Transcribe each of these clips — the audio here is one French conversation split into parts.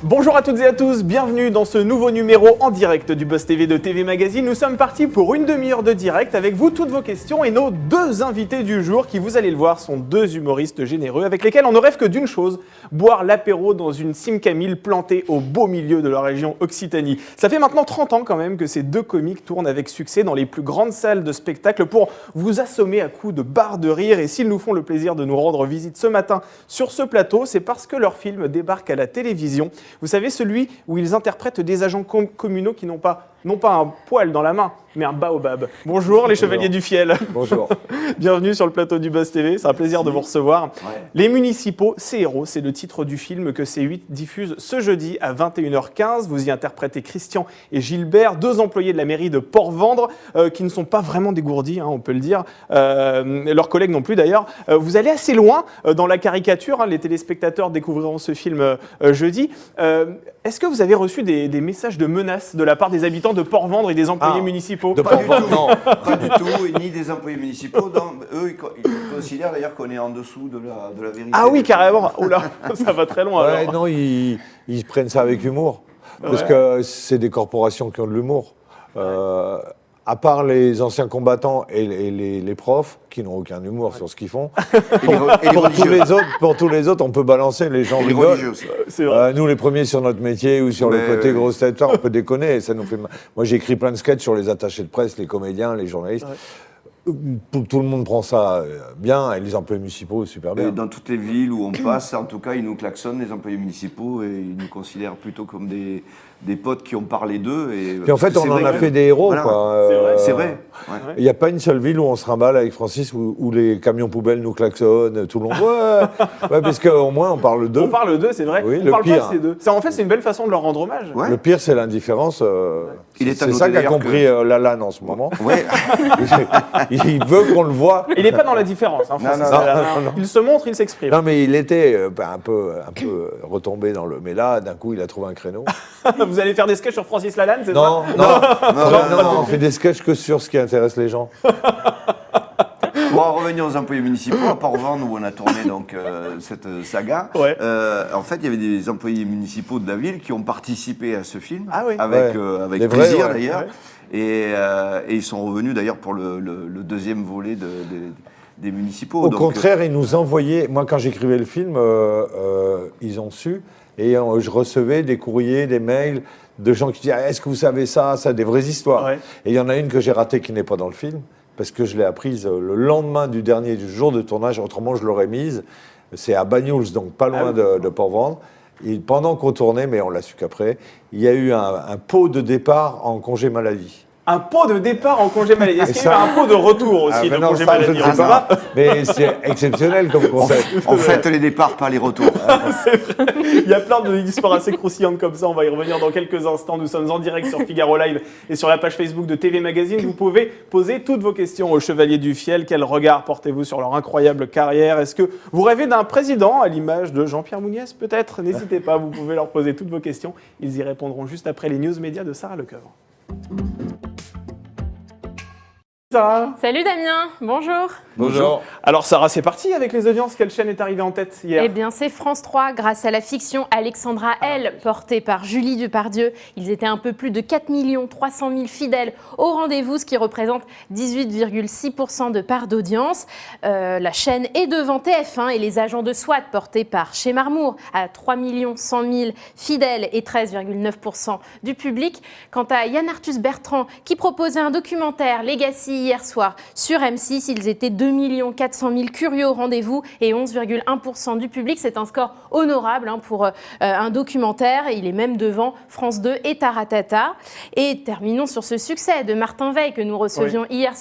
Bonjour à toutes et à tous, bienvenue dans ce nouveau numéro en direct du Buzz TV de TV Magazine. Nous sommes partis pour une demi-heure de direct avec vous, toutes vos questions et nos deux invités du jour qui, vous allez le voir, sont deux humoristes généreux avec lesquels on ne rêve que d'une chose, boire l'apéro dans une Simcamille plantée au beau milieu de la région Occitanie. Ça fait maintenant 30 ans quand même que ces deux comiques tournent avec succès dans les plus grandes salles de spectacle pour vous assommer à coups de barres de rire. Et s'ils nous font le plaisir de nous rendre visite ce matin sur ce plateau, c'est parce que leur film débarque à la télévision. Vous savez, celui où ils interprètent des agents communaux qui n'ont pas un poil dans la main, mais un baobab. Bonjour les Chevaliers du Fiel. Bonjour. Bienvenue sur le plateau du Buzz TV, c'est un plaisir de vous recevoir. Ouais. Les municipaux, ces héros, c'est le titre du film que C8 diffuse ce jeudi à 21h15. Vous y interprétez Christian et Gilbert, deux employés de la mairie de Port-Vendre, qui ne sont pas vraiment dégourdis, on peut le dire. Leurs collègues non plus d'ailleurs. Vous allez assez loin dans la caricature, les téléspectateurs découvriront ce film jeudi. Est-ce que vous avez reçu des messages de menaces de la part des habitants de Port-Vendre et des employés municipaux? Pas du tout, non. Pas du tout, ni des employés municipaux. Eux, ils considèrent d'ailleurs qu'on est en dessous de la vérité. Ah oui, carrément. Oula, ça va très loin. Ouais, alors. non, ils prennent ça avec humour. Parce que c'est des corporations qui ont de l'humour. À part les anciens combattants et les profs, qui n'ont aucun humour sur ce qu'ils font. Pour tous les autres, on peut balancer, les gens rigolent. C'est vrai. Nous, les premiers sur notre métier ou sur le côté grosse tête, on peut déconner. Et ça nous fait mal. Moi, j'ai écrit plein de sketchs sur les attachés de presse, les comédiens, les journalistes. Ouais. Tout le monde prend ça bien, et les employés municipaux, super bien. Et dans toutes les villes où on passe, en tout cas, ils nous klaxonnent, les employés municipaux, et ils nous considèrent plutôt comme des potes qui ont parlé d'eux. Et puis en fait, on en a fait des héros. Voilà. Quoi. C'est vrai. Il n'y a pas une seule ville où on se remballe avec Francis, où les camions poubelles nous klaxonnent, tout le monde. Ouais, parce qu'au moins, on parle d'eux. On parle d'eux, c'est vrai. Oui, on parle pire. pas de ces deux. En fait, c'est une belle façon de leur rendre hommage. Ouais. Le pire, c'est l'indifférence. C'est ça qu'a compris Lalanne en ce moment. Ouais. Il veut qu'on le voit. Il n'est pas dans la différence. Hein, non. Il se montre, il s'exprime. Non, mais il était un peu retombé dans le... Mais là, d'un coup, il a trouvé un créneau. Vous allez faire des sketchs sur Francis Lalanne, c'est ça? Non, on fait des sketchs que sur ce qui intéresse les gens. Pour en revenir aux employés municipaux, à Port-Vendre, où on a tourné donc, cette saga, en fait, il y avait des employés municipaux de la ville qui ont participé à ce film, avec plaisir d'ailleurs. Et ils sont revenus d'ailleurs pour le deuxième volet des municipaux. Au contraire, ils nous envoyaient... Moi, quand j'écrivais le film, ils ont su, et je recevais des courriers, des mails de gens qui disaient « Est-ce que vous savez ça ?» Ça, des vraies histoires. Ouais. Et il y en a une que j'ai ratée qui n'est pas dans le film, parce que je l'ai apprise le lendemain du jour de tournage, autrement je l'aurais mise. C'est à Banyuls, donc pas loin de Port-Vendre. Et pendant qu'on tournait, mais on l'a su qu'après, il y a eu un pot de départ en congé maladie. Un pot de départ en congé maladie. Est-ce qu'il y a un pot de retour aussi de congé maladie? Mais c'est exceptionnel comme concept. En fait, les départs, pas les retours. C'est vrai. Il y a plein d'histoires assez croustillantes comme ça. On va y revenir dans quelques instants. Nous sommes en direct sur Figaro Live et sur la page Facebook de TV Magazine. Vous pouvez poser toutes vos questions aux Chevaliers du Fiel. Quel regard portez-vous sur leur incroyable carrière? Est-ce que vous rêvez d'un président à l'image de Jean-Pierre Mouniès? Peut-être. N'hésitez pas, vous pouvez leur poser toutes vos questions. Ils y répondront juste après les news médias de Sarah Lecoeuvre. Sarah. Salut Damien, bonjour. Bonjour. Alors Sarah, c'est parti avec les audiences. Quelle chaîne est arrivée en tête hier? Eh bien c'est France 3 grâce à la fiction Alexandra L, portée par Julie Depardieu. Ils étaient un peu plus de 4 300 000 fidèles au rendez-vous, ce qui représente 18,6% de part d'audience. La chaîne est devant TF1 et les agents de SWAT, portés par Chez Marmour, à 3 100 000 fidèles et 13,9% du public. Quant à Yann Arthus Bertrand, qui proposait un documentaire Legacy hier soir sur M6, ils étaient 2 400 000 curieux au rendez-vous et 11,1% du public. C'est un score honorable pour un documentaire. Il est même devant France 2 et Taratata. Et terminons sur ce succès de Martin Veil que nous recevions hier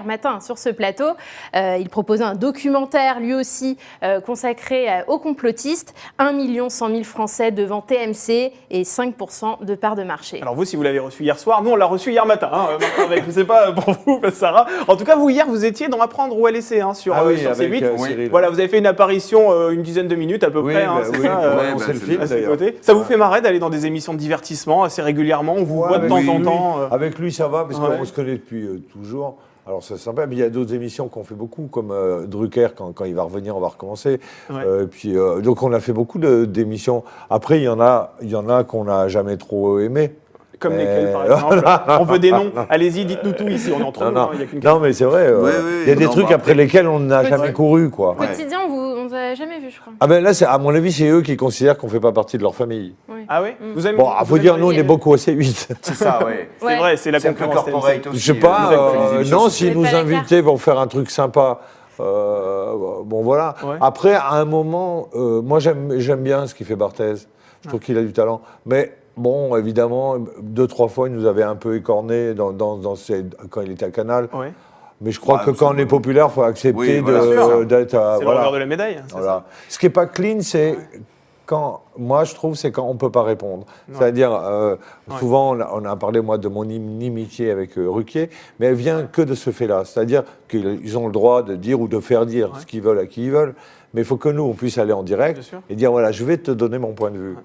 matin sur ce plateau. Il proposait un documentaire lui aussi consacré aux complotistes. 1 100 000 Français devant TMC et 5% de part de marché. Alors vous, si vous l'avez reçu hier soir, nous on l'a reçu hier matin. Martin Veil, je ne sais pas pour vous, Sarah. En tout cas, vous hier, vous étiez dans Apprendre ou à laisser sur C8. Voilà, vous avez fait une apparition une dizaine de minutes à peu près. C'est le film d'ailleurs. Ça vous fait marrer d'aller dans des émissions de divertissement assez régulièrement? On vous voit de temps en temps Avec lui, ça va parce qu'on se connaît depuis toujours. Alors c'est sympa, mais il y a d'autres émissions qu'on fait beaucoup, comme Drucker, quand il va revenir, on va recommencer. Donc on a fait beaucoup d'émissions. Après, il y en a qu'on n'a jamais trop aimé. Comme lesquels, par exemple? On veut des noms. Allez-y, dites-nous tout ici. On est entre nous. Non, mais c'est vrai. Il y a des trucs après lesquels on n'a jamais couru, quoi. Quotidien, on ne vous a jamais vu, je crois. Ah ben là, à mon avis, c'est eux qui considèrent qu'on ne fait pas partie de leur famille. Ah oui? Bon, il faut dire, nous, on est beaucoup au C8. C'est ça, oui. C'est vrai, c'est la concurrence. Aussi, je sais pas, non, s'ils nous invitaient pour faire un truc sympa, bon voilà. Après, à un moment, moi, j'aime bien ce qu'il fait Barthez. Je trouve qu'il a du talent. Mais bon, évidemment, 2-3 fois, il nous avait un peu écorné quand il était à Canal. Ouais. Mais je crois que quand on est populaire, il faut accepter d'être... C'est le revers de la médaille. Voilà. Ce qui n'est pas clean, c'est quand... Moi, je trouve, c'est quand on ne peut pas répondre. C'est-à-dire, souvent, on a parlé, moi, de mon inimitié avec Ruquier, mais elle vient que de ce fait-là. C'est-à-dire qu'ils ont le droit de dire ou de faire dire ce qu'ils veulent à qui ils veulent, mais il faut que nous, on puisse aller en direct et dire, voilà, je vais te donner mon point de vue.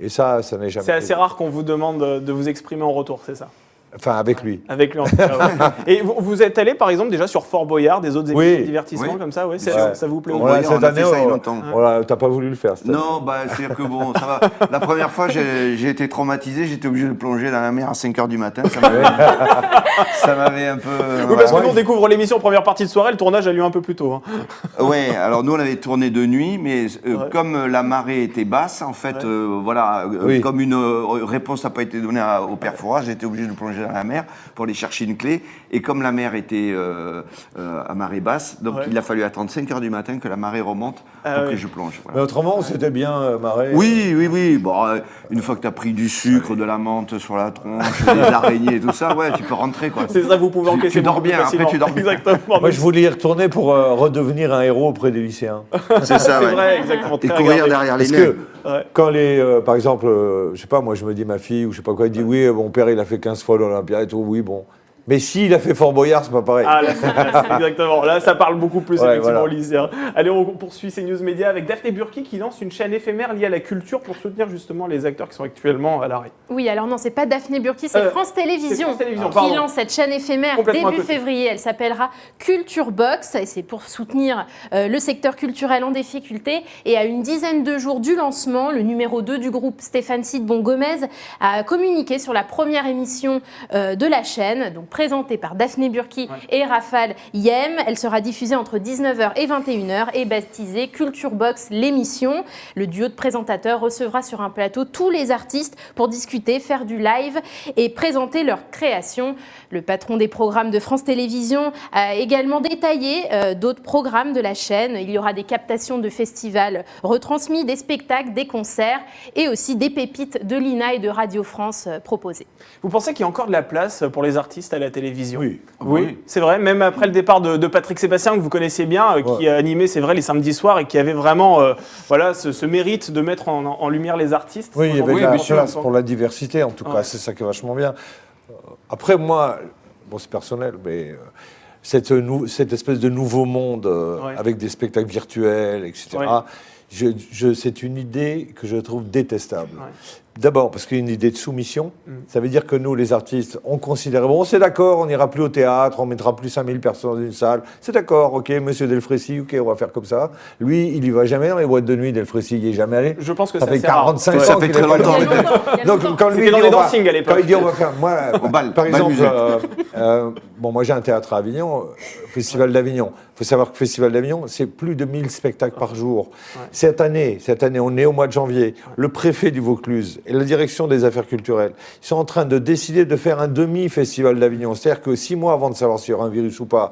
Et ça n'est jamais... C'est assez rare qu'on vous demande de vous exprimer en retour, c'est ça? Enfin, avec lui. Avec lui, en tout cas. Et vous êtes allé, par exemple, déjà sur Fort Boyard, des autres émissions de divertissement comme ça? Ça vous plaît? Cette année, t'as pas voulu le faire. Non, c'est-à-dire que bon, ça va. La première fois, j'ai été traumatisé, j'étais obligé de plonger dans la mer à 5h du matin. Ça m'avait un peu... Oui, parce que nous, on découvre l'émission première partie de soirée, le tournage a lieu un peu plus tôt. Oui, alors nous, on avait tourné de nuit, mais comme la marée était basse, en fait, comme une réponse n'a pas été donnée au père Fouras, j'ai été obligé de plonger dans la mer pour aller chercher une clé. Et comme la mer était à marée basse, donc il a fallu attendre 5h du matin que la marée remonte pour que je plonge. Voilà. Mais autrement, on s'était bien marré. Oui. Bon, une fois que tu as pris du sucre, de la menthe sur la tronche, des araignées et tout ça, tu peux rentrer, quoi. C'est ça, vous pouvez encaisser. Tu dors bien, après tu dors bien. Exactement. Moi, je voulais y retourner pour redevenir un héros auprès des lycéens. C'est ça, c'est vrai, exactement. Et courir derrière les nains. Quand par exemple, je sais pas, moi je me dis ma fille ou je sais pas quoi, elle dit oui, mon père il a fait 15 fois l'Olympia et tout, oui, bon. Mais s'il a fait Fort Boyard, c'est pas pareil. Ah là, exactement. Là, ça parle beaucoup plus effectivement aux lycéens. Allez, on poursuit ces news médias avec Daphné Burki qui lance une chaîne éphémère liée à la culture pour soutenir justement les acteurs qui sont actuellement à l'arrêt. Oui, alors non, c'est pas Daphné Burki, c'est France Télévisions qui lance cette chaîne éphémère début février. Elle s'appellera Culture Box et c'est pour soutenir le secteur culturel en difficulté. Et à une dizaine de jours du lancement, le numéro 2 du groupe, Stéphane Sidbon-Gomez, a communiqué sur la première émission de la chaîne, donc présentée par Daphné Burki et Rafal Yem. Elle sera diffusée entre 19h et 21h et baptisée Culture Box, l'émission. Le duo de présentateurs recevra sur un plateau tous les artistes pour discuter, faire du live et présenter leur création. Le patron des programmes de France Télévisions a également détaillé d'autres programmes de la chaîne. Il y aura des captations de festivals retransmis, des spectacles, des concerts et aussi des pépites de l'INA et de Radio France proposées. Vous pensez qu'il y a encore de la place pour les artistes à la télévision? Oui. C'est vrai, même après le départ de Patrick Sébastien, que vous connaissez bien, qui a animé, c'est vrai, les samedis soirs et qui avait vraiment ce mérite de mettre en lumière les artistes. Oui, il y avait de la place pour la diversité, en tout cas, c'est ça qui est vachement bien. Après, moi, c'est personnel, mais cette espèce de nouveau monde avec des spectacles virtuels, etc., c'est une idée que je trouve détestable. D'abord, parce qu'il y a une idée de soumission. Ça veut dire que nous, les artistes, on considère, bon, c'est d'accord, on n'ira plus au théâtre, on mettra plus 5000 personnes dans une salle. C'est d'accord, ok, monsieur Delfrécy, ok, on va faire comme ça. Lui, il y va jamais dans les boîtes de nuit, Delfrécy, il n'y est jamais allé. Je pense que ça fait 45 ans. Ça fait très longtemps. Donc, quand lui, dans les dancing à l'époque. Quand il dit, on va faire, moi, par exemple, moi j'ai un théâtre à Avignon, Festival d'Avignon. Il faut savoir que Festival d'Avignon, c'est plus de 1000 spectacles par jour. Cette année, on est au mois de janvier. Le préfet du Vaucluse et la direction des affaires culturelles, ils sont en train de décider de faire un demi-festival d'Avignon. C'est-à-dire que 6 mois avant de savoir s'il y aura un virus ou pas,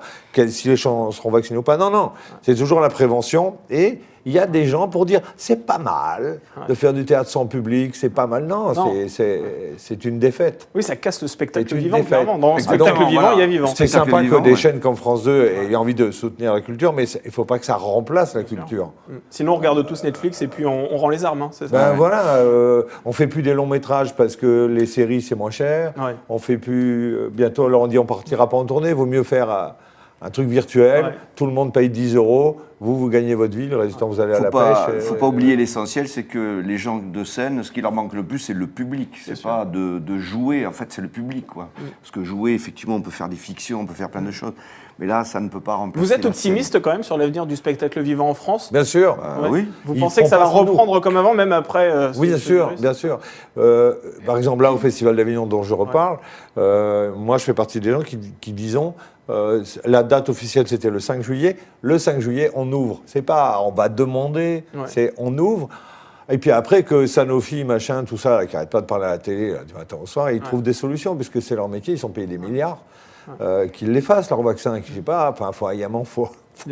si les gens seront vaccinés ou pas, non, c'est toujours la prévention. Et il y a des gens pour dire c'est pas mal de faire du théâtre sans public, c'est pas mal. Non. C'est une défaite. Oui, ça casse le spectacle vivant, clairement. Dans le spectacle vivant, il y a vivant. C'est sympa que des chaînes comme France 2 aient envie de soutenir la culture, mais il ne faut pas que ça remplace la culture. Sinon, on regarde tous Netflix et puis on rend les armes. C'est ça. On ne fait plus des longs métrages parce que les séries, c'est moins cher. On fait plus... bientôt, alors on dit on partira pas en tournée, il vaut mieux faire... un truc virtuel, tout le monde paye 10 €, vous gagnez votre vie, le résultat, vous allez à la pêche. Il ne faut pas oublier l'essentiel, c'est que les gens de scène, ce qui leur manque le plus, c'est le public. C'est pas de jouer, en fait, c'est le public, quoi. Parce que jouer, effectivement, on peut faire des fictions, on peut faire plein de choses. Mais là, ça ne peut pas remplacer. Vous êtes optimiste quand même sur l'avenir du spectacle vivant en France ? Bien sûr. Oui. Vous pensez que ça va reprendre comme avant, même après Oui, bien sûr, bien sûr. Par exemple, là, au Festival d'Avignon dont je reparle, moi, je fais partie des gens qui disons, la date officielle, c'était le 5 juillet. Le 5 juillet, on ouvre. C'est pas on va demander, c'est on ouvre. Et puis après que Sanofi, machin, tout ça, là, qui n'arrête pas de parler à la télé là, du matin au soir, ils trouvent des solutions, puisque c'est leur métier, ils sont payés des milliards. Qu'ils les fassent, leur vaccin, je sais pas, enfin, faut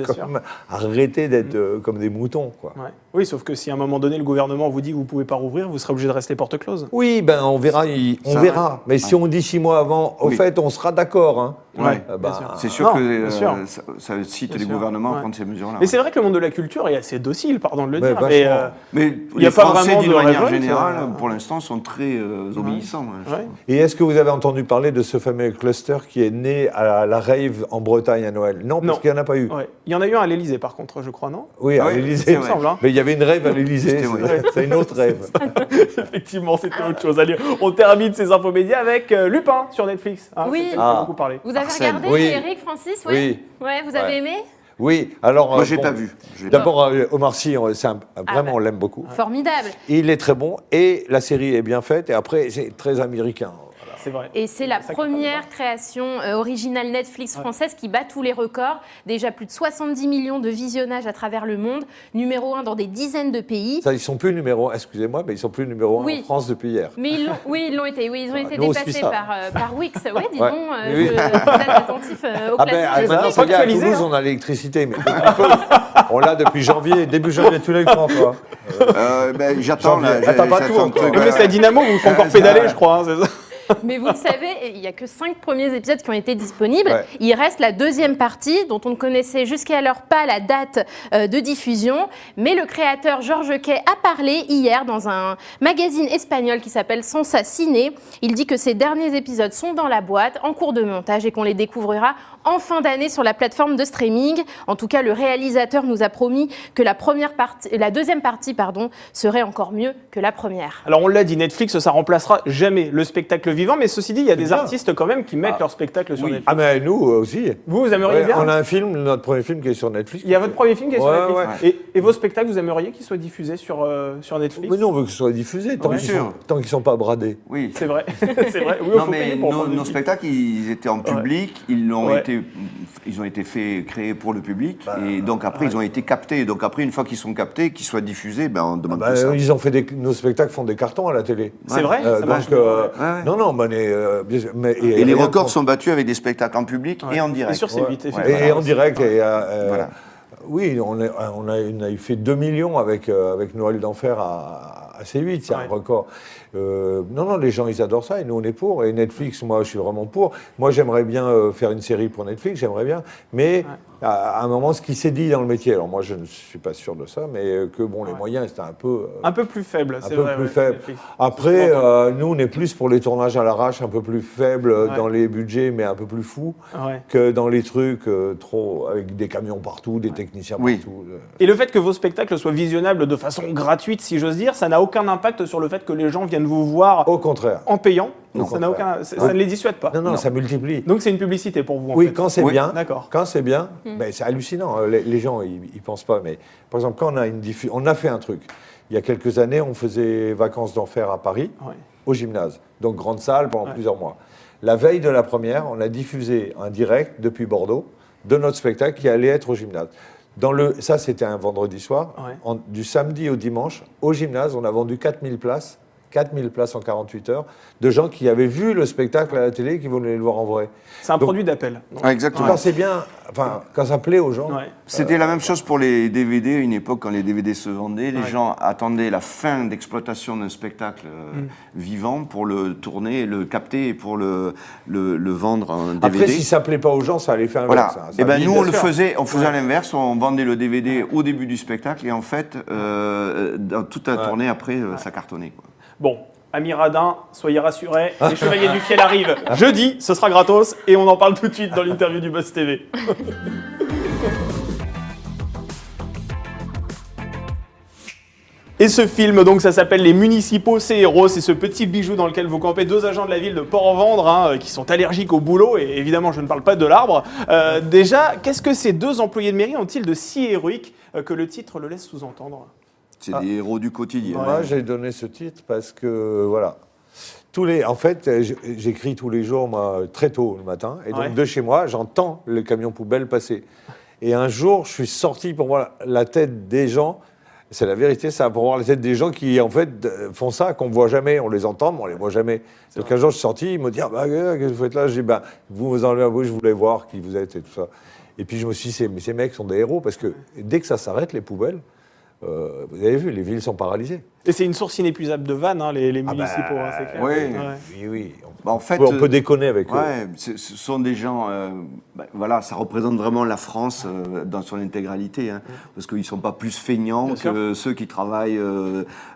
quand même arrêter d'être comme des moutons, quoi. Oui, sauf que si à un moment donné, le gouvernement vous dit que vous ne pouvez pas rouvrir, vous serez obligé de rester porte close. Oui, ben on verra, Mais si on dit 6 mois avant, au fait, on sera d'accord. Hein. C'est sûr que ça cite les gouvernements à prendre ces mesures-là. Mais c'est vrai que le monde de la culture est assez docile, pardon de le dire. Mais les Français, d'une manière générale, pour l'instant, sont très obéissants. Et est-ce que vous avez entendu parler de ce fameux cluster qui est né à la rave en Bretagne à Noël ? Non, parce qu'il n'y en a pas eu. Il y en a eu un à l'Élysée, par contre, je crois, non ? Oui, à l'Élysée, il me semble. Mais il y avait une rave à l'Élysée, c'est une autre rave. Effectivement, c'était autre chose. Allez, on termine ces infos médias avec Lupin sur Netflix. Oui, on a beaucoup parlé. Vous avez regardé, Eric, Francis ? Oui. Vous avez aimé ? Oui, alors... Moi, je n'ai pas vu. D'abord, Omar Sy, vraiment, on l'aime beaucoup. Formidable. Il est très bon, et la série est bien faite, et après, c'est très américain. C'est vrai. Et c'est la première création originale Netflix française qui bat tous les records. Déjà plus de 70 millions de visionnages à travers le monde, numéro 1 dans des dizaines de pays. Ça, ils sont plus numéro 1, excusez-moi, mais ils sont plus numéro 1 en France depuis hier. Mais ils l'ont été. Oui, ils ont été dépassés par Wix. Oui, dis donc, vous êtes attentif au classement. À Toulouse, on a l'électricité, mais on l'a depuis janvier, début janvier, tous les grands, quoi. J'attends. Attends pas tout encore. Mais c'est la Dynamo, vous faites encore pédaler, je crois. C'est ça. Mais vous le savez, il n'y a que 5 premiers épisodes qui ont été disponibles. Il reste la deuxième partie, dont on ne connaissait jusqu'alors pas la date de diffusion. Mais le créateur Georges Quay a parlé hier dans un magazine espagnol qui s'appelle Sansa Ciné. Il dit que ces derniers épisodes sont dans la boîte, en cours de montage, et qu'on les découvrira en fin d'année sur la plateforme de streaming. En tout cas, le réalisateur nous a promis que la deuxième partie serait encore mieux que la première. Alors on l'a dit, Netflix, ça remplacera jamais le spectacle vivant, mais ceci dit, il y a des artistes quand même qui mettent leur spectacle sur Netflix. Ah mais nous aussi. Vous aimeriez bien ? On a un film, notre premier film qui est sur Netflix. Il y a votre premier film qui est sur Netflix. Et vos spectacles, vous aimeriez qu'ils soient diffusés sur Netflix ? Mais nous, on veut qu'ils soient diffusés tant qu'ils ne sont pas bradés. Oui. C'est vrai. C'est vrai. Oui, non, mais nos spectacles, ils étaient en public, ils ont été créés pour le public, et donc après, ils ont été captés. Donc après, une fois qu'ils sont captés, qu'ils soient diffusés, on demande tout ça. Ils ont fait nos spectacles font des cartons à la télé. C'est vrai. Et les records sont battus avec des spectacles en public et en direct. Et sur C8, et en direct. Oui, on a fait 2 millions avec Noël d'Enfer à C8, c'est un record. Les gens, ils adorent ça, et nous, on est pour. Et Netflix, moi, je suis vraiment pour. Moi, j'aimerais bien faire une série pour Netflix, j'aimerais bien. Mais à un moment, ce qui s'est dit dans le métier, alors moi, je ne suis pas sûr de ça, mais que les moyens, c'était un peu plus faible, c'est vrai. Un peu plus faible. Après, nous, on est plus pour les tournages à l'arrache, un peu plus faibles dans les budgets, mais un peu plus fous, que dans les trucs trop, avec des camions partout, des techniciens partout. Et le fait que vos spectacles soient visionnables de façon gratuite, si j'ose dire, ça n'a aucun impact sur le fait que les gens viennent vous voir au contraire en payant. Ça ne les dissuade pas. Non, ça multiplie. Donc c'est une publicité pour vous. Quand c'est bien. D'accord. Quand c'est bien, c'est hallucinant. Les gens ils pensent pas, mais par exemple quand on a fait un truc. Il y a quelques années, on faisait Vacances d'Enfer à Paris, au gymnase, donc grande salle pendant plusieurs mois. La veille de la première, on a diffusé un direct depuis Bordeaux de notre spectacle qui allait être au gymnase. Ça, c'était un vendredi soir. Du samedi au dimanche, au gymnase, on a vendu 4000 places. 4000 places en 48 heures, de gens qui avaient vu le spectacle à la télé et qui voulaient le voir en vrai. C'est un produit d'appel. Exactement. Quand c'est bien, quand ça plaît aux gens. C'était la même chose pour les DVD à une époque, quand les DVD se vendaient. Les gens attendaient la fin d'exploitation d'un spectacle vivant pour le tourner, le capter et pour le vendre en DVD. Après, si ça plaît pas aux gens, ça allait faire inverse. Et nous, on faisait à l'inverse. On vendait le DVD au début du spectacle et en fait, toute la tournée après, ça cartonnait. Bon, Amis radins, soyez rassurés, les Chevaliers du Fiel arrivent jeudi, ce sera gratos, et on en parle tout de suite dans l'interview du Buzz TV. Et ce film, donc, ça s'appelle Les Municipaux, ces héros. C'est ce petit bijou dans lequel vous campez deux agents de la ville de Port-Vendres qui sont allergiques au boulot. Et évidemment, je ne parle pas de l'arbre. Déjà, qu'est-ce que ces deux employés de mairie ont-ils de si héroïque que le titre le laisse sous-entendre ? C'est des héros du quotidien. Moi, j'ai donné ce titre parce que, voilà, en fait, j'écris tous les jours, moi, très tôt le matin. Et donc, de chez moi, j'entends le camion poubelle passer. Et un jour, je suis sorti pour voir la tête des gens. C'est la vérité, ça, pour voir la tête des gens qui, en fait, font ça, qu'on ne voit jamais. On les entend, mais on ne les voit jamais. Donc, un jour, je suis sorti, ils m'ont dit, qu'est-ce que vous faites là ? Je dis, vous enlevez la bouche, je voulais voir qui vous êtes et tout ça. Et puis, je me suis dit, ces mecs sont des héros, parce que dès que ça s'arrête, les poubelles, vous avez vu, les villes sont paralysées. Et c'est une source inépuisable de vannes, les municipaux, c'est clair. Oui. En fait, on peut déconner avec eux. Ce sont des gens, voilà, ça représente vraiment la France dans son intégralité, parce qu'ils ne sont pas plus feignants que ceux qui travaillent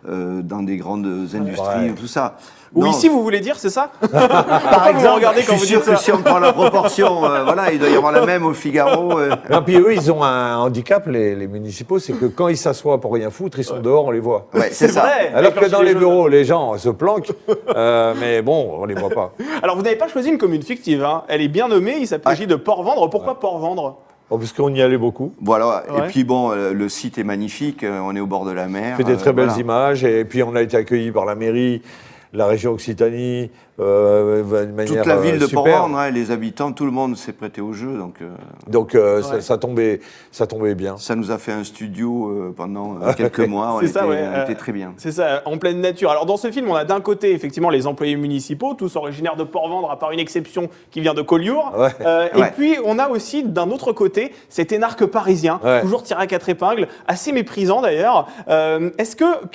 dans des grandes industries, tout ça. Ou ici, vous voulez dire, c'est ça? Par exemple, regardez quand je suis sûr que si on prend la proportion, voilà, il doit y avoir la même au Figaro. Non, puis eux, ils ont un handicap, les municipaux, c'est que quand ils s'assoient pour rien foutre, ils sont dehors, on les voit. Ouais, c'est ça. Vrai, alors que dans les bureaux, les gens se planquent, mais bon, on les voit pas. Alors, vous n'avez pas choisi une commune fictive, Elle est bien nommée, il s'agit de Port-Vendres. Pourquoi Port-Vendres? Parce qu'on y allait beaucoup. Voilà, et puis bon, le site est magnifique, on est au bord de la mer. On fait des très belles images, et puis on a été accueillis par la mairie, la région Occitanie, de manière toute la ville de super. Port-Vendres, les habitants, tout le monde s'est prêté au jeu. Donc ça tombait bien. Ça nous a fait un studio pendant quelques mois, on était très bien. C'est ça, en pleine nature. Alors dans ce film, on a d'un côté effectivement les employés municipaux, tous originaires de Port-Vendres, à part une exception qui vient de Collioure. Et puis on a aussi d'un autre côté cet énarque parisien, toujours tiré à quatre épingles, assez méprisant d'ailleurs. Est-ce que Paris...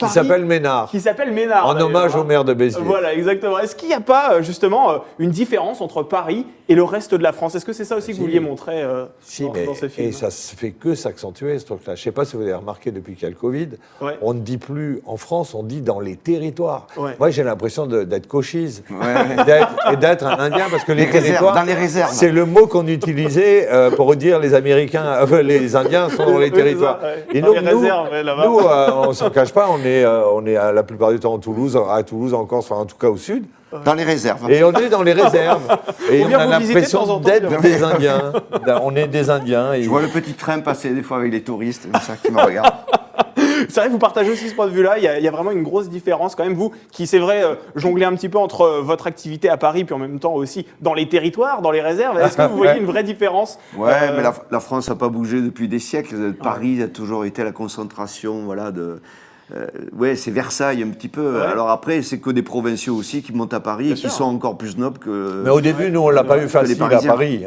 Qui s'appelle Ménard. En hommage au maire de Béziers. Voilà, exactement. Est-ce qu'il n'y a pas justement une différence entre Paris et le reste de la France? Est-ce que c'est ça aussi que vous vouliez montrer dans ce film? Et ça ne fait que s'accentuer ce truc-là. Je ne sais pas si vous avez remarqué depuis qu'il y a le Covid, on ne dit plus en France, on dit dans les territoires. Moi, j'ai l'impression d'être cochise et d'être un Indien parce que les territoires, dans les réserves. C'est le mot qu'on utilisait pour dire les Américains, les Indiens sont dans les territoires. Et donc, nous, on ne s'en cache pas, on est la plupart du temps à Toulouse, en Corse, enfin en tout cas au sud. Dans les réserves. Et on est dans les réserves. Et on a l'impression d'être des Indiens. On est des Indiens. Je vois le petit train passer des fois avec les touristes, c'est ça qui me regarde. C'est vrai que vous partagez aussi ce point de vue-là. Il y a vraiment une grosse différence quand même, vous, qui, c'est vrai, jonglez un petit peu entre votre activité à Paris, puis en même temps aussi dans les territoires, dans les réserves. Est-ce que vous voyez une vraie différence? Mais la France n'a pas bougé depuis des siècles. Paris a toujours été la concentration, c'est Versailles un petit peu. Alors après, c'est que des provinciaux aussi qui montent à Paris et qui sont encore plus nobles que. Mais au début, nous, on l'a pas eu facile à Paris.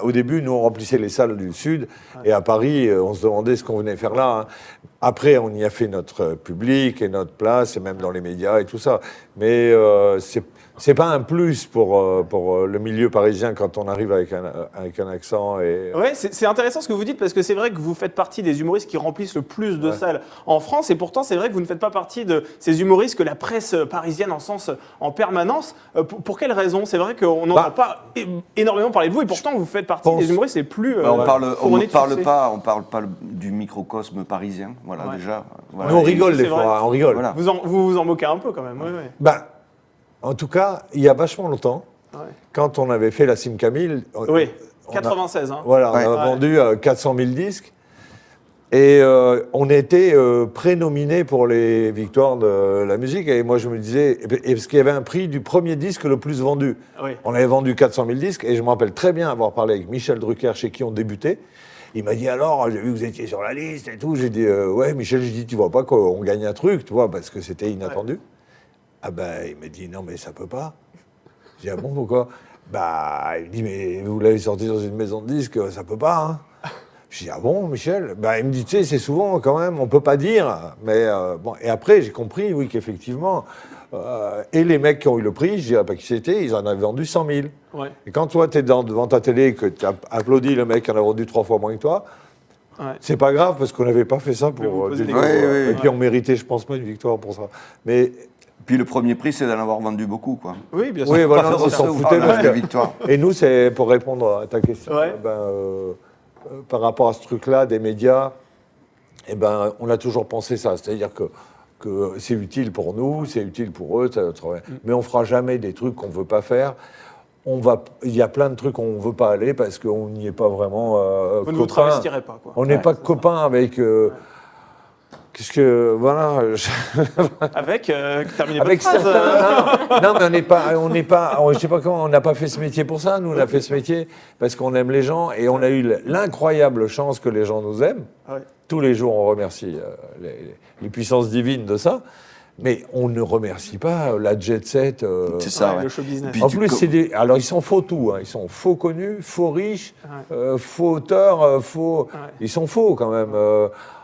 Au début, nous, on remplissait les salles du Sud et à Paris, on se demandait ce qu'on venait faire là. Après, on y a fait notre public et notre place, et même dans les médias et tout ça. Mais c'est pas un plus pour le milieu parisien quand on arrive avec un accent. Ouais, c'est intéressant ce que vous dites parce que c'est vrai que vous faites partie des humoristes qui remplissent le plus de salles en France et pourtant c'est vrai que vous ne faites pas partie de ces humoristes que la presse parisienne encense en permanence. Pour quelles raisons? C'est vrai qu'on n'entend pas énormément parler de vous et pourtant vous faites partie des humoristes les plus on parle pas du microcosme parisien. Voilà, déjà. Nous, on rigole des fois, on rigole. Voilà. Vous en moquez un peu quand même. En tout cas, il y a vachement longtemps, quand on avait fait la Sim Camille... 96. On a vendu 400 000 disques. Et on était prénominés pour les victoires de la musique. Et moi, je me disais... Parce qu'il y avait un prix du premier disque le plus vendu. On avait vendu 400 000 disques. Et je me rappelle très bien avoir parlé avec Michel Drucker, chez qui on débutait. Il m'a dit, alors, j'ai vu que vous étiez sur la liste et tout. J'ai dit, ouais, Michel, j'ai dit, tu vois pas qu'on gagne un truc, tu vois, parce que c'était inattendu. Il m'a dit, non, mais ça peut pas. J'ai dit, ah bon, pourquoi? Il me dit, mais vous l'avez sorti dans une maison de disques, ça peut pas, hein. J'ai dit, ah bon, Michel? Il me dit, tu sais, c'est souvent quand même, on peut pas dire. Mais bon, et après, j'ai compris, oui, qu'effectivement, et les mecs qui ont eu le prix, je dirais pas qui c'était, ils en avaient vendu 100 000. Et quand toi, tu es devant ta télé et que tu applaudis le mec qui en a vendu 3 fois moins que toi, c'est pas grave parce qu'on n'avait pas fait ça pour. Et puis on méritait, je pense pas, une victoire pour ça. Mais Puis le premier prix, c'est d'en avoir vendu beaucoup, quoi. Oui, bien sûr. Oui, voilà, on s'en foutait. Parce que... victoire. Et nous, c'est pour répondre à ta question. Ouais. Par rapport à ce truc-là, des médias, on a toujours pensé ça. C'est-à-dire que c'est utile pour nous, c'est utile pour eux, mais on ne fera jamais des trucs qu'on ne veut pas faire. Il y a plein de trucs où on ne veut pas aller parce qu'on n'y est pas vraiment Vous ne vous travestirez pas, quoi. On n'est pas copains avec... Qu'est-ce que... Voilà. Terminez avec votre phrase. Non, mais on n'est pas... Je sais pas comment, on n'a pas fait ce métier pour ça. Nous, on a fait ce métier parce qu'on aime les gens et on a eu l'incroyable chance que les gens nous aiment. Ouais. Tous les jours, on remercie les puissances divines de ça. Mais on ne remercie pas la jet set. C'est ça, le show business. En plus, alors ils sont faux tout. Hein. Ils sont faux connus, faux riches, faux auteurs, faux. Ouais. Ils sont faux quand même.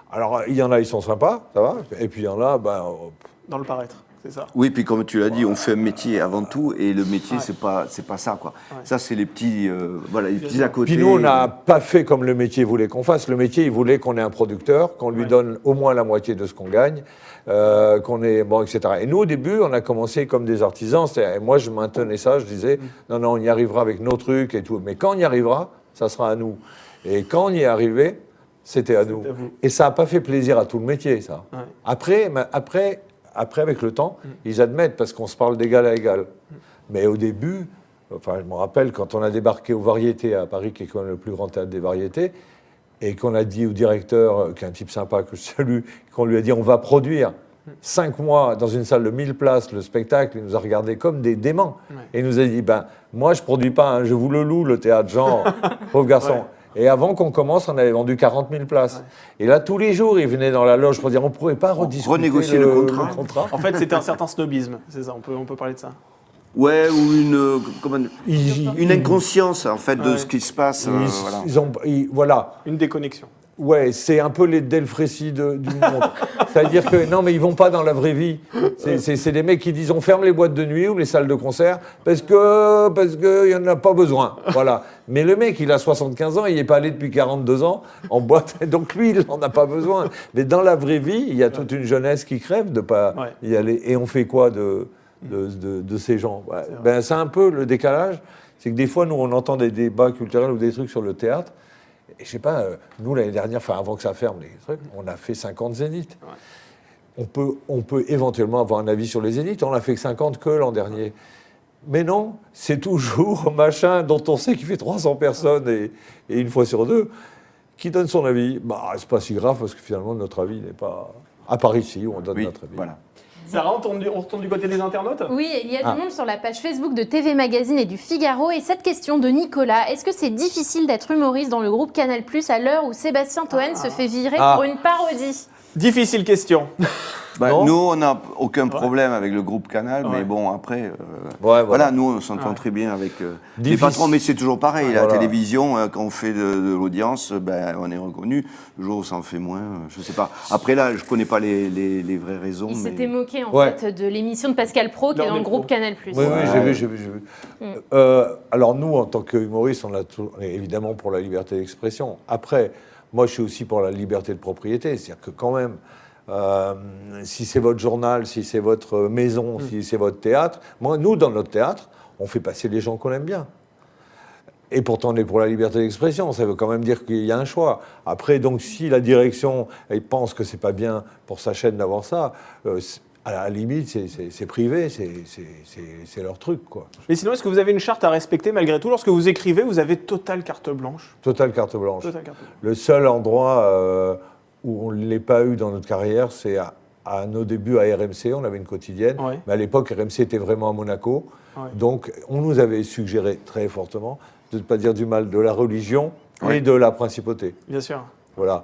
Alors il y en a, ils sont sympas, ça va. Et puis il y en a, dans le paraître. C'est ça. Oui, puis comme tu l'as dit, on fait un métier avant tout, et le métier, c'est pas ça, quoi. Ouais. Ça, c'est les petits, les petits à côté. Puis nous, on n'a pas fait comme le métier voulait qu'on fasse. Le métier, il voulait qu'on ait un producteur, qu'on lui donne au moins la moitié de ce qu'on gagne, qu'on ait, etc. Et nous, au début, on a commencé comme des artisans. Et moi, je maintenais ça, je disais, non, on y arrivera avec nos trucs et tout. Mais quand on y arrivera, ça sera à nous. Et quand on y est arrivé, c'était à nous. Et ça n'a pas fait plaisir à tout le métier, ça. Ouais. Après, avec le temps, ils admettent, parce qu'on se parle d'égal à égal. Mais au début, je me rappelle, quand on a débarqué aux Variétés à Paris, qui est quand même le plus grand théâtre des Variétés, et qu'on a dit au directeur, qui est un type sympa que je salue, qu'on lui a dit, on va produire 5 mois dans une salle de 1000 places le spectacle, il nous a regardés comme des déments. Ouais. Et il nous a dit, moi je ne produis pas, je vous le loue, le théâtre, genre, pauvre garçon. Ouais. Et avant qu'on commence, on avait vendu 40 000 places. Ouais. Et là, tous les jours, il venait dans la loge pour dire on ne pourrait pas renégocier le contrat. En fait, c'était un certain snobisme, c'est ça, on peut parler de ça. Ouais, ou une inconscience, en fait, de ce qui se passe. Voilà. Une déconnexion. Ouais, c'est un peu les Delfrécy du monde. C'est-à-dire que, non, mais ils ne vont pas dans la vraie vie. C'est des mecs qui disent on ferme les boîtes de nuit ou les salles de concert parce qu'il n'y en a pas besoin. Voilà. Mais le mec, il a 75 ans, il n'est pas allé depuis 42 ans en boîte. Donc lui, il n'en a pas besoin. Mais dans la vraie vie, il y a toute une jeunesse qui crève de ne pas y aller. Et on fait quoi de ces gens? C'est un peu le décalage. C'est que des fois, nous, on entend des débats culturels ou des trucs sur le théâtre. Et je sais pas, nous, l'année dernière, avant que ça ferme, les trucs, on a fait 50 zéniths. Ouais. On peut éventuellement avoir un avis sur les zéniths. On n'a fait que 50 que l'an dernier. Mais non, c'est toujours machin dont on sait qu'il fait 300 personnes et une fois sur deux qui donne son avis. C'est pas si grave parce que finalement, notre avis n'est pas... À part ici, où on donne notre avis. Voilà. Sarah, on retourne du côté des internautes? Oui, il y a du monde sur la page Facebook de TV Magazine et du Figaro. Et cette question de Nicolas, est-ce que c'est difficile d'être humoriste dans le groupe Canal+, à l'heure où Sébastien Toen se fait virer pour une parodie? Difficile question. Nous, on n'a aucun problème avec le groupe Canal, mais bon, après, voilà, nous, on s'entend très bien avec les patrons, mais c'est toujours pareil. La télévision, quand on fait de l'audience, on est reconnu. Le jour où ça en fait moins, je ne sais pas. Après, là, je ne connais pas les vraies raisons. Il s'était moqué, en fait, de l'émission de Pascal Praud, qui est dans le groupe Canal+. Oui, j'ai vu. Alors, nous, en tant qu'humoristes, on est évidemment pour la liberté d'expression. Après, moi, je suis aussi pour la liberté de propriété. C'est-à-dire que quand même... si c'est votre journal, si c'est votre maison, si c'est votre théâtre. Nous, dans notre théâtre, on fait passer les gens qu'on aime bien. Et pourtant, on est pour la liberté d'expression. Ça veut quand même dire qu'il y a un choix. Après, donc, si la direction pense que c'est pas bien pour sa chaîne d'avoir ça, à la limite, c'est privé, c'est leur truc, quoi. Mais sinon, est-ce que vous avez une charte à respecter malgré tout? Lorsque vous écrivez, vous avez totale carte blanche? Totale carte blanche. Le seul endroit... où on ne l'ait pas eu dans notre carrière, c'est à nos débuts à RMC, on avait une quotidienne, mais à l'époque, RMC était vraiment à Monaco. Donc, on nous avait suggéré très fortement de ne pas dire du mal de la religion et de la principauté. Bien sûr. Voilà.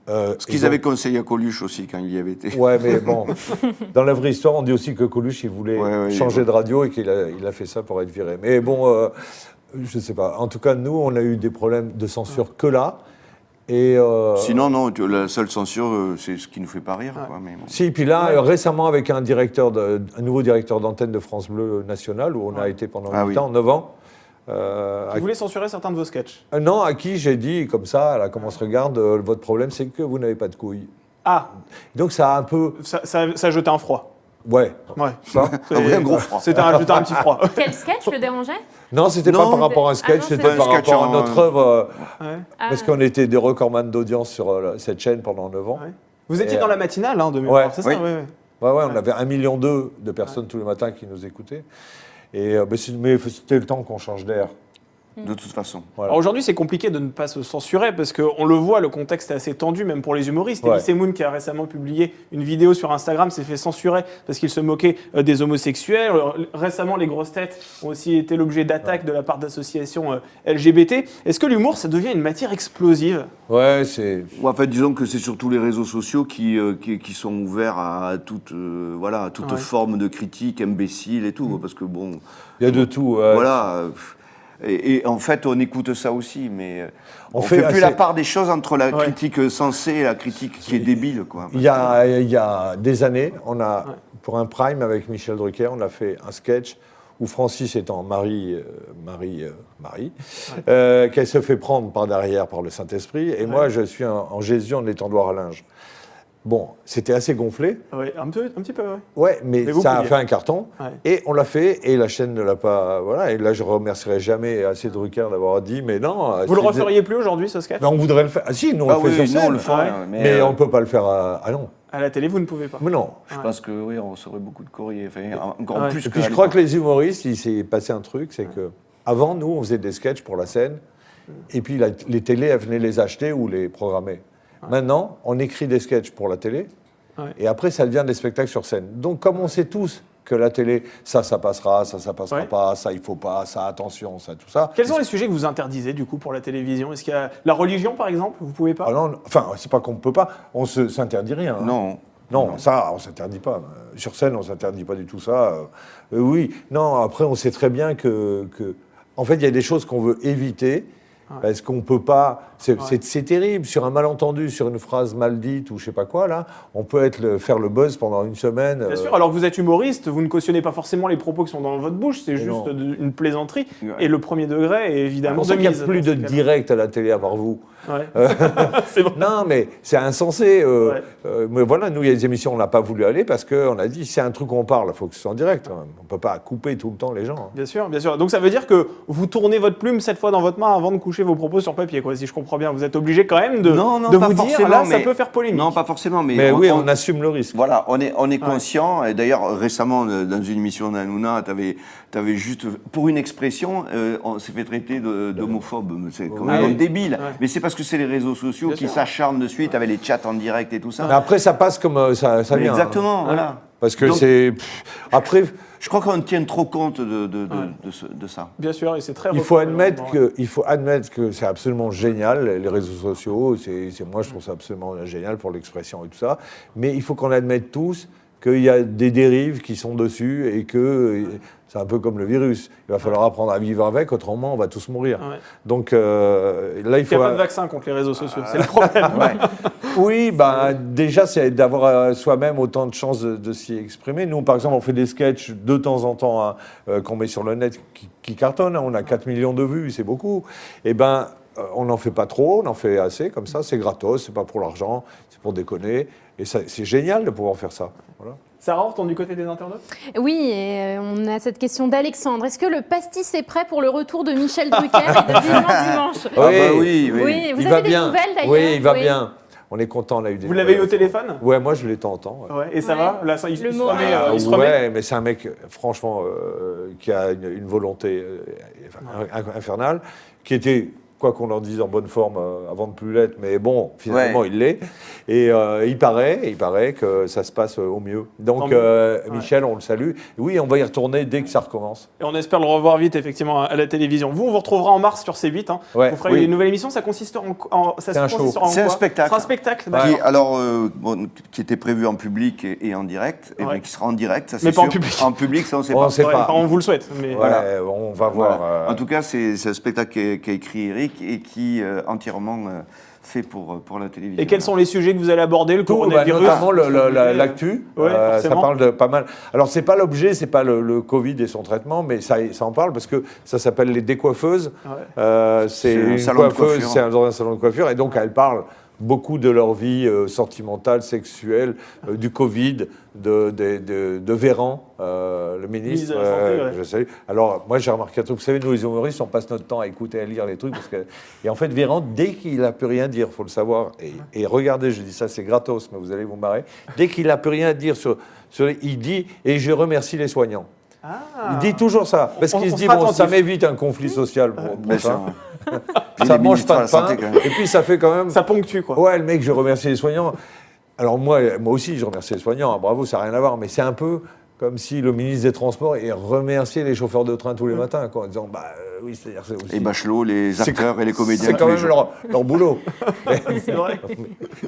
Ce qu'ils avaient conseillé à Coluche aussi, quand il y avait été. Ouais, mais bon, dans la vraie histoire, on dit aussi que Coluche, il voulait changer de radio et qu'il a fait ça pour être viré. Mais bon, je ne sais pas. En tout cas, nous, on a eu des problèmes de censure que là. Sinon, non, la seule censure, c'est ce qui nous fait pas rire. Quoi, mais bon. Si, puis là, récemment, avec un nouveau directeur d'antenne de France Bleu National, où on a été pendant 8 ans, 9 ans. Vous voulez censurer certains de vos sketchs? Non, à qui j'ai dit, comme ça, là, comment on se regarde, votre problème, c'est que vous n'avez pas de couilles. Ah. Donc ça a un peu... Ça a jeté un froid. Ouais. Ça, un gros froid. C'était un petit froid. Quel sketch le dérangeait? Non, c'était pas par rapport à un sketch, c'était par rapport à notre œuvre. Parce qu'on était des recordman d'audience sur cette chaîne pendant 9 ans. Ouais. Vous étiez dans la matinale, de mémoire, c'est ça? Ouais, on avait 1,2 million de personnes tous les matins qui nous écoutaient. Mais c'était le temps qu'on change d'air. De toute façon. Voilà. Aujourd'hui, c'est compliqué de ne pas se censurer parce qu'on le voit, le contexte est assez tendu, même pour les humoristes. Elise Moon, qui a récemment publié une vidéo sur Instagram, s'est fait censurer parce qu'il se moquait des homosexuels. Récemment, les grosses têtes ont aussi été l'objet d'attaques de la part d'associations LGBT. Est-ce que l'humour, ça devient une matière explosive? Ouais, c'est... En fait, disons que c'est surtout les réseaux sociaux qui sont ouverts à toute forme de critique imbécile et tout. Parce que bon... Il y a de tout. Voilà... Et en fait, on écoute ça aussi, mais on fait plus la part des choses entre la critique sensée et la critique qui est débile, quoi. Il y a des années, pour un prime avec Michel Drucker, on a fait un sketch où Francis étant Marie, qu'elle se fait prendre par derrière par le Saint-Esprit, et moi je suis en Jésus en étendoir à linge. Bon, c'était assez gonflé. Oui, un petit peu, Ouais, mais ça a fait un carton. Et on l'a fait, et la chaîne ne l'a pas... Voilà, et là, je ne remercierai jamais assez Drucker d'avoir dit, mais non... Vous le referiez plus aujourd'hui, ce sketch? Mais on voudrait le faire. Ah si, nous, on le fait sur scène. On le ferait, mais on ne peut pas le faire à... Ah non. À la télé, vous ne pouvez pas. Mais non. Je pense que oui, on recevrait beaucoup de courriers. Enfin, encore plus. Et puis je crois que les humoristes, il s'est passé un truc, c'est que avant, nous, on faisait des sketchs pour la scène, et puis les télés, elles venaient les acheter ou les programmer. Maintenant, on écrit des sketchs pour la télé, et après, ça devient des spectacles sur scène. Donc, comme on sait tous que la télé, ça passera, ça passera pas, ça, il faut pas, ça, attention, ça, tout ça. Quels sont les sujets que vous interdisez, du coup, pour la télévision? Est-ce qu'il y a la religion, par exemple? Vous pouvez pas? Non, enfin, c'est pas qu'on peut pas, on s'interdit rien. Non. Non, ça, on ne s'interdit pas. Sur scène, on ne s'interdit pas du tout ça. Oui, non, après, on sait très bien que... En fait, il y a des choses qu'on veut éviter, parce qu'on ne peut pas... C'est terrible, sur un malentendu, sur une phrase mal dite ou je ne sais pas quoi, là, on peut faire le buzz pendant une semaine. Bien sûr, alors que vous êtes humoriste, vous ne cautionnez pas forcément les propos qui sont dans votre bouche, c'est juste une plaisanterie. Et le premier degré est évidemment de mise. Il n'y a plus de direct à la télé à part vous. C'est bon. Non, mais c'est insensé. Mais voilà, nous, il y a des émissions, on n'a pas voulu aller parce qu'on a dit, c'est un truc qu'on parle, il faut que ce soit en direct. Quand même. On ne peut pas couper tout le temps les gens. Bien sûr, bien sûr. Donc ça veut dire que vous tournez votre plume 7 fois dans votre main avant de coucher vos propos sur papier, quoi, si je comprends bien. Vous êtes obligé quand même de vous dire, là, ça peut faire polémique. Non, pas forcément. Mais oui, on assume le risque. Voilà, on est conscient. Et d'ailleurs, récemment, dans une émission d'Hanouna, t'avais juste, pour une expression, on s'est fait traiter d'homophobe. C'est quand même débile. Mais c'est parce que c'est les réseaux sociaux qui s'acharnent de suite avec les chats en direct et tout ça. Mais après, ça passe comme ça vient. Exactement, voilà. Parce que c'est... Après... Je crois qu'on tient trop compte de ça. Bien sûr, et c'est très... Il faut admettre que c'est absolument génial, les réseaux sociaux. Moi, je trouve ça absolument génial pour l'expression et tout ça. Mais il faut qu'on admette tous qu'il y a des dérives qui sont dessus et que c'est un peu comme le virus. Il va falloir apprendre à vivre avec, autrement on va tous mourir. Donc là, il faut... Il n'y a pas de vaccin contre les réseaux sociaux, c'est le problème. Oui, déjà, c'est d'avoir soi-même autant de chances de s'y exprimer. Nous, par exemple, on fait des sketchs de temps en temps qu'on met sur le net qui cartonnent. On a 4 millions de vues, c'est beaucoup. Eh bien, on n'en fait pas trop, on en fait assez, comme ça, c'est gratos, c'est pas pour l'argent, c'est pour déconner. Et c'est génial de pouvoir faire ça. Voilà. Sarah, on retourne du côté des internautes? Oui, et on a cette question d'Alexandre. Est-ce que le pastis est prêt pour le retour de Michel Drucker et de Vivement Dimanche? Oui. Vous avez des nouvelles d'ailleurs? Oui, il va bien. On est content, on a eu des... Vous l'avez eu au téléphone? Ouais, moi je l'ai de temps en temps. Et ça va? Là, il se remet. Ouais, mais c'est un mec, franchement, qui a une volonté infernale, qui était... quoi qu'on en dise, en bonne forme avant de plus l'être, mais bon, finalement, il l'est. Et il paraît que ça se passe au mieux. Donc, Michel, on le salue. Oui, on va y retourner dès que ça recommence. Et on espère le revoir vite, effectivement, à la télévision. Vous, on vous retrouvera en mars sur C8. Vous ferez une nouvelle émission. Ça consiste en c'est un spectacle. C'est un spectacle, qui était prévu en public et en direct, et qui sera en direct. Ça, mais pas en public. En public, ça, on ne sait pas. On vous le souhaite. Mais... Voilà, on va voir. En tout cas, c'est un spectacle qu'a écrit Eric et qui entièrement fait pour la télévision. Et quels sont les sujets que vous allez aborder? Le coronavirus, notamment l'actu. Ça parle de pas mal. Alors c'est pas l'objet, c'est pas le Covid et son traitement, mais ça en parle parce que ça s'appelle les décoiffeuses. C'est une coiffeuse, c'est dans un salon de coiffure, et donc elle parle beaucoup de leur vie sentimentale, sexuelle, du Covid, de Véran, le ministre. De la Santé, ouais. Je salue. Alors, moi, j'ai remarqué un truc. Vous savez, nous, les humoristes, on passe notre temps à écouter, à lire les trucs. Et en fait, Véran, dès qu'il n'a plus rien à dire, il faut le savoir, et regardez, je dis ça, c'est gratos, mais vous allez vous marrer, dès qu'il n'a plus rien à dire il dit « et je remercie les soignants ». Il dit toujours ça, parce qu'il se dit, bon, ça m'évite un conflit social. Ça mange pas de pain, et puis ça fait quand même... Ça ponctue, quoi. Ouais, le mec, je remercie les soignants. Alors moi aussi, je remercie les soignants, bravo, ça n'a rien à voir, mais c'est un peu comme si le ministre des Transports remerciait les chauffeurs de train tous les matins, quoi, en disant, oui, c'est-à-dire c'est aussi... Et Bachelot, les acteurs et les comédiens. C'est quand même leur boulot. C'est vrai.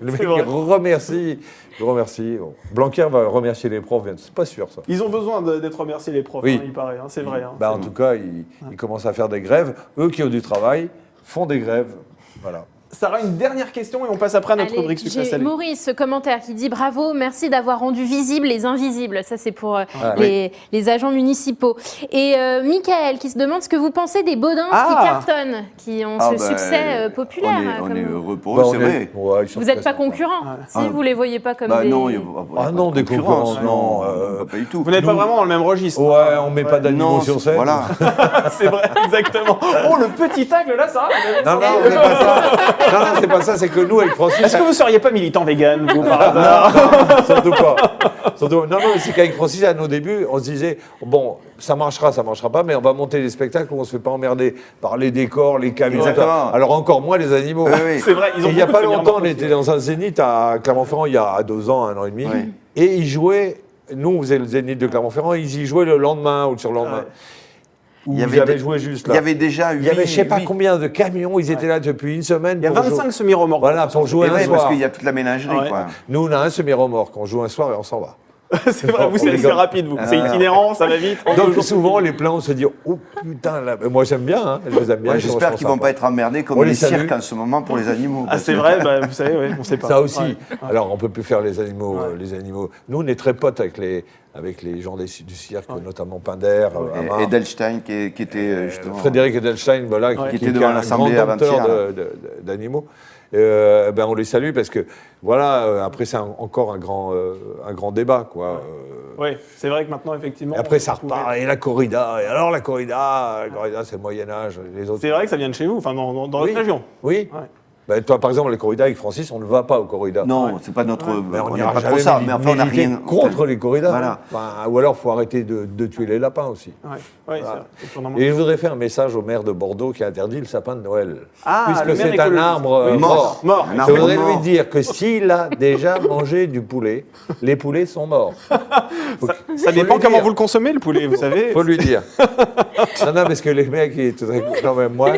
Le mec, il remercie. Bon. Blanquer va remercier les profs, c'est pas sûr, ça. Ils ont besoin d'être remerciés, les profs, oui. il paraît, c'est vrai. En tout cas, ils commencent à faire des grèves. Eux qui ont du travail font des grèves. Voilà. Sarah, une dernière question et on passe après à notre rubrique sucré salé. Maurice, ce commentaire qui dit « Bravo, merci d'avoir rendu visibles les invisibles ». Ça, c'est pour les agents municipaux. Et Michael qui se demande ce que vous pensez des Baudins qui cartonnent, qui ont ce succès populaire. On est heureux pour eux, c'est vrai. Ouais, vous n'êtes pas concurrents si vous ne les voyez pas comme des... Non, des concurrents, non. Pas du tout. Vous n'êtes pas vraiment dans le même registre. Ouais, on ne met pas d'animaux sur scène. Voilà. C'est vrai, exactement. Oh, le petit tacle là, Sarah. Non, c'est pas ça. Non, c'est pas ça, c'est que nous, avec Francis... Est-ce que vous seriez pas militant vegan, vous, par hasard? Non, surtout pas. Non, c'est qu'avec Francis, à nos débuts, on se disait, bon, ça marchera pas, mais on va monter des spectacles où on se fait pas emmerder par les décors, les camions, alors encore moins les animaux. Oui. C'est vrai, il n'y a pas longtemps, on était dans un zénith à Clermont-Ferrand, il y a 2 ans, 1 an et demi, et ils jouaient, nous, on faisait le zénith de Clermont-Ferrand, ils y jouaient le lendemain ou le surlendemain. Où ils avaient joué juste là. Il y avait déjà il y avait je sais pas combien de camions, ils étaient là depuis une semaine. Il y a 25 semi-remorques. Voilà, pour jouer un soir. Parce qu'il y a toute la ménagerie, quoi. Nous, on a un semi-remorque, on joue un soir et on s'en va. C'est vrai, vous, c'est rapide, vous. C'est itinérant, ça va vite. Donc souvent, les plans, on se dit, oh putain, là. Moi j'aime bien, je les aime bien. J'espère qu'ils ne vont pas être emmerdés comme les cirques en ce moment pour les animaux. C'est vrai, vous savez, on ne sait pas. Ça aussi. Alors, on ne peut plus faire les animaux. Nous, on est très potes avec les gens du cirque, notamment Pinder, Edelstein, qui était justement... Frédéric Edelstein, voilà, qui était devant l'Assemblée avant-hier d'animaux. On les salue parce que, voilà, après, c'est encore un grand débat, quoi. Oui, c'est vrai que maintenant, effectivement... Et après, ça repart, et la corrida, et alors la corrida, c'est le Moyen-Âge, les autres... C'est vrai que ça vient de chez vous, enfin, dans notre région. Oui. Toi, par exemple, les corridas avec Francis, on ne va pas aux corridas. Non, c'est pas notre... On n'ira pas trop ça, mais enfin, on n'a rien contre les corridas. Voilà. Ou alors, il faut arrêter de tuer les lapins aussi. Et je voudrais faire un message au maire de Bordeaux qui a interdit le sapin de Noël. Puisque c'est un arbre mort. Je voudrais lui dire que s'il a déjà mangé du poulet, les poulets sont morts. Ça dépend comment vous le consommez, le poulet, vous savez. Il faut lui dire. Non, parce que les mecs, quand même, moi...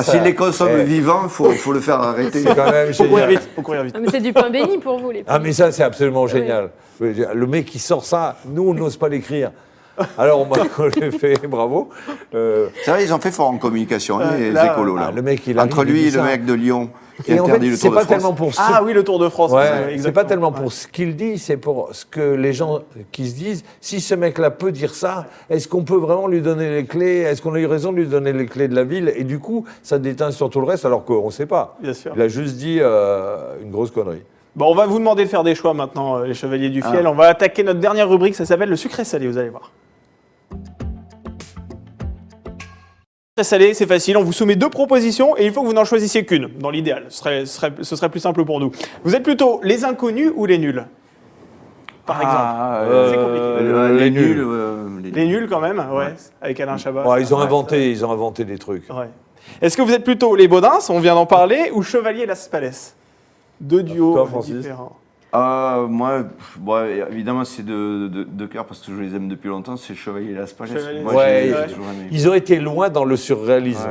S'il les consomme vivants, il faut le faire arrêter. C'est quand même génial. Faut courir vite. Mais c'est du pain béni pour vous, les poules. Mais ça, c'est absolument génial. Le mec qui sort ça, nous, on n'ose pas l'écrire. Alors, on le fait, bravo. C'est vrai, ils ont fait fort en communication, les écolos, là. Le mec, entre lui et le mec de Lyon qui et interdit en fait, le Tour de France. Tellement pour le Tour de France. C'est pas tellement pour ce qu'il dit, c'est pour ce que les gens qui se disent, si ce mec-là peut dire ça, est-ce qu'on peut vraiment lui donner les clés? Est-ce qu'on a eu raison de lui donner les clés de la ville? Et du coup, ça déteint sur tout le reste, alors qu'on ne sait pas. Bien sûr. Il a juste dit une grosse connerie. Bon, on va vous demander de faire des choix maintenant, les Chevaliers du Fiel. On va attaquer notre dernière rubrique, ça s'appelle le sucré salé, vous allez voir. Très salé, c'est facile, on vous soumet 2 propositions et il faut que vous n'en choisissiez qu'une, dans l'idéal. Ce serait plus simple pour nous. Vous êtes plutôt les inconnus ou les nuls? Par exemple. C'est compliqué. Les nuls. Les nuls quand même, avec Alain Chabat. Ils ont inventé des trucs. Est-ce que vous êtes plutôt les Baudins, on vient d'en parler, ou Chevalier Las Palais? 2 duos différents. Moi, évidemment, c'est de cœur parce que je les aime depuis longtemps. C'est Chevalier et Las Palais. Ils ont été loin dans le surréalisme.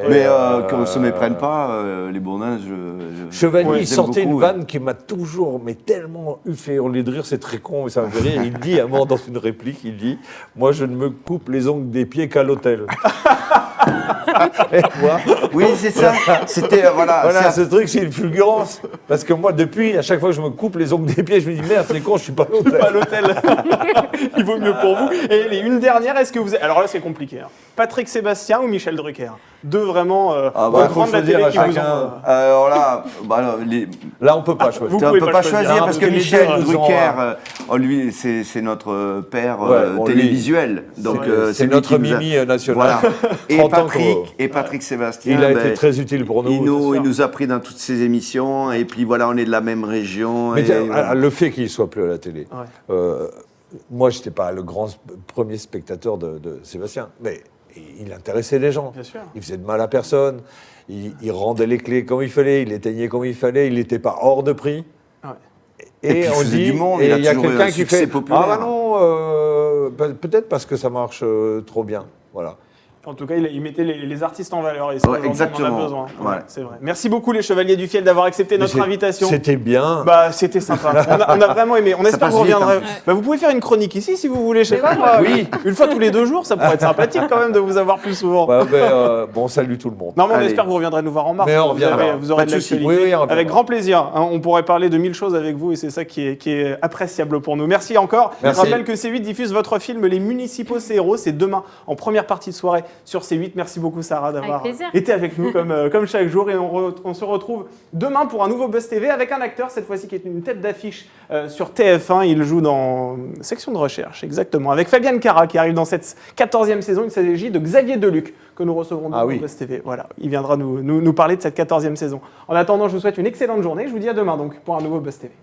Mais qu'on ne se méprenne pas, les Bourdins, Chevalier, il sortait une vanne qui m'a toujours, tellement fait hurler de rire, c'est très con, mais ça me fait rire. Il dit à un moment dans une réplique, il dit « Moi, je ne me coupe les ongles des pieds qu'à l'hôtel. » Oui, c'est ça. C'était, ce truc, c'est une fulgurance. Parce que moi, depuis, à chaque fois que je me coupe les ongles des pieds, je me dis « Merde, c'est con, je suis pas à l'hôtel. » Il vaut mieux pour vous. Et une dernière, est-ce que vous êtes... Alors là, c'est compliqué. Patrick Sébastien ou Michel Drucker? Deux vraiment grands de la télé qui vous ont... Alors là, là, on peut pas choisir. On peut pas choisir parce que Michel Drucker, lui, c'est notre père télévisuel. Donc c'est notre Mimi national. Voilà. Et Patrick Sébastien. Il a été très utile pour nous. Il nous a pris dans toutes ses émissions. Et puis voilà, on est de la même région. Mais le fait qu'il soit plus à la télé. Moi, je n'étais pas le premier spectateur de Sébastien, mais il intéressait les gens. Bien sûr. Il faisait de mal à personne. Il rendait les clés comme il fallait. Il éteignait comme il fallait. Il n'était pas hors de prix. Ouais. Et on dit, du monde, il y a quelqu'un qui fait populaire. Ah bah non, peut-être parce que ça marche trop bien. Voilà. En tout cas, il mettait les artistes en valeur et ça, exactement. On en a besoin. Ouais, c'est vrai. Merci beaucoup les Chevaliers du Fiel d'avoir accepté notre invitation. C'était bien. C'était sympa. On a vraiment aimé. On espère que vous reviendrez. Vous pouvez faire une chronique ici si vous voulez. Je sais pas moi. Oui. Une fois tous les 2 jours, ça pourrait être sympathique quand même de vous avoir plus souvent. Bon, salut tout le monde. Non, mais on espère que vous reviendrez nous voir en mars. Mais on reviendra. Vous aurez de l'actualité. Oui, avec grand plaisir. On pourrait parler de 1000 choses avec vous et c'est ça qui est appréciable pour nous. Merci encore. Merci. Je rappelle que C8 diffuse votre film Les Municipaux, c'est héros. C'est demain en première partie de soirée sur C8. Merci beaucoup Sarah d'avoir été avec nous comme chaque jour et on se retrouve demain pour un nouveau Buzz TV avec un acteur cette fois-ci qui est une tête d'affiche sur TF1. Il joue dans Section de recherche, exactement, avec Fabienne Cara qui arrive dans cette 14e saison. Il s'agit de Xavier Deluc que nous recevrons dans Buzz TV. Voilà, il viendra nous parler de cette 14e saison. En attendant, je vous souhaite une excellente journée. Je vous dis à demain donc pour un nouveau Buzz TV.